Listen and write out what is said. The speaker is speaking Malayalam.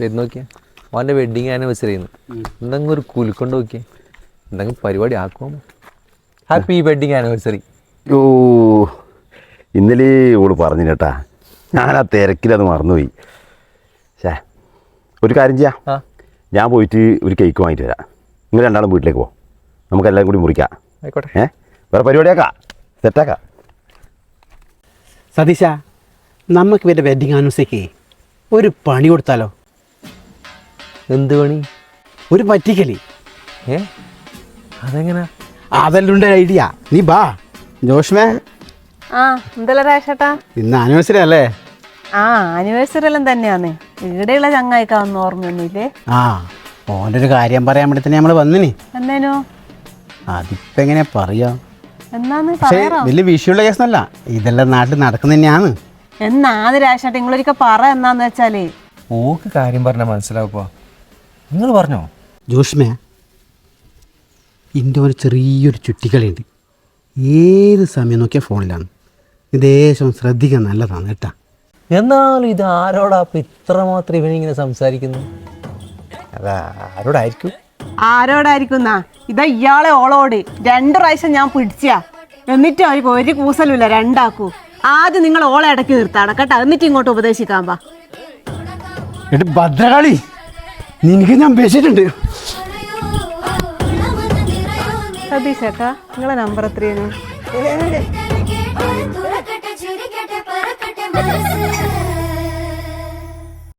വരുന്ന നോക്കിയാ അവൻ്റെ വെഡിങ് ആനിവേഴ്സറി ചെയ്യുന്നു. എന്തെങ്കിലും ഒരു കുലുക്കൊണ്ട് നോക്കിയേ, എന്തെങ്കിലും പരിപാടി ആക്കുമോ? Happy wedding anniversary. ഓ ഇന്നലെ ഓള് പറഞ്ഞു കേട്ടാ, ഞാൻ ആ തിരക്കിലത് മറന്നുപോയി. ശേ ഒരു കാര്യം ചെയ്യാം, ഞാൻ പോയിട്ട് ഒരു കേക്ക് വാങ്ങിയിട്ട് വരാം. നിങ്ങൾ രണ്ടാളും വീട്ടിലേക്ക് പോകും, നമുക്കെല്ലാം കൂടി മുറിക്കാം. ആയിക്കോട്ടെ. വേറെ പരിപാടിയാക്കാം, സെറ്റാക്കാം. സതീശ, നമുക്ക് ഇവരുടെ വെഡിങ് ആനിവേഴ്സറിക്ക് ഒരു പണി കൊടുത്താലോ? എന്ത് പണി? ഒരു പറ്റിക്കല്. അതെങ്ങനെ? അതെല്ലാം ഉണ്ട് ഐഡിയ. നീ ബാ ജോഷ്മേ. എന്തല്ല രാശേട്ടാ, ഇന്ന് ആനിവേഴ്സറി അല്ലേ? ആനിവേഴ്സറി എല്ലാം തന്നെയാന്ന്. ഇവിടെയുള്ള ചങ്ങായിക്കാവുന്ന ഓർമ്മയൊന്നുമില്ലേ? ഓൻ്റെ ഒരു കാര്യം പറയാൻ വേണ്ടി തന്നെ നമ്മൾ വന്നിനി. എന്നേനോ? അതിപ്പോ എങ്ങനെയാ പറയാ? എന്നാന്ന് പക്ഷേ പറയാറോ? വലിയ വിഷയമുള്ള കേസല്ല, ഇതെല്ലാം നാട്ടിൽ നടക്കുന്ന തന്നെയാണ്. എന്നാന്ന് രാശേട്ടാ നിങ്ങളൊരിക്കൽ പറ. എന്നാന്ന് വെച്ചാല് ഓക്ക് കാര്യം പറഞ്ഞാൽ മനസ്സിലാവുക. നിങ്ങൾ പറഞ്ഞോ? ജോഷ്മേ, എൻ്റെ ഒരു ചെറിയൊരു ചുറ്റിക്കളിയുണ്ട്. ഏത് സമയം നോക്കിയാൽ ഫോണിലാണ്. ദേശം ശ്രദ്ധിക്കാൻ നല്ലതാണ് കേട്ടാ. എന്നാലും ഇത് ആരോടാ അപ്പം ഇത്രമാത്രം ഇവനിങ്ങനെ സംസാരിക്കുന്നു? അതാ ആരോടായിരിക്കും? ആരോടായിരിക്കുന്നാ? ഇതാ ഇയാളെ ഓളോട് 2 പ്രാവശ്യം ഞാൻ പിടിച്ചാ, എന്നിട്ടും അവർക്ക് ഒരു കൂസലുമില്ല. രണ്ടാക്കൂ. ആദ്യം നിങ്ങൾ ഓളെ ഇടയ്ക്ക് നിർത്താണം കേട്ടാ, എന്നിട്ട് ഇങ്ങോട്ട് ഉപദേശിക്കാൻ പാ. എട്ട് ഭദ്രകാളി, നിനക്ക് ഞാൻ പേശിട്ടുണ്ട്. സതീശേട്ടാ, നിങ്ങളെ നമ്പർ എത്രയാണ്?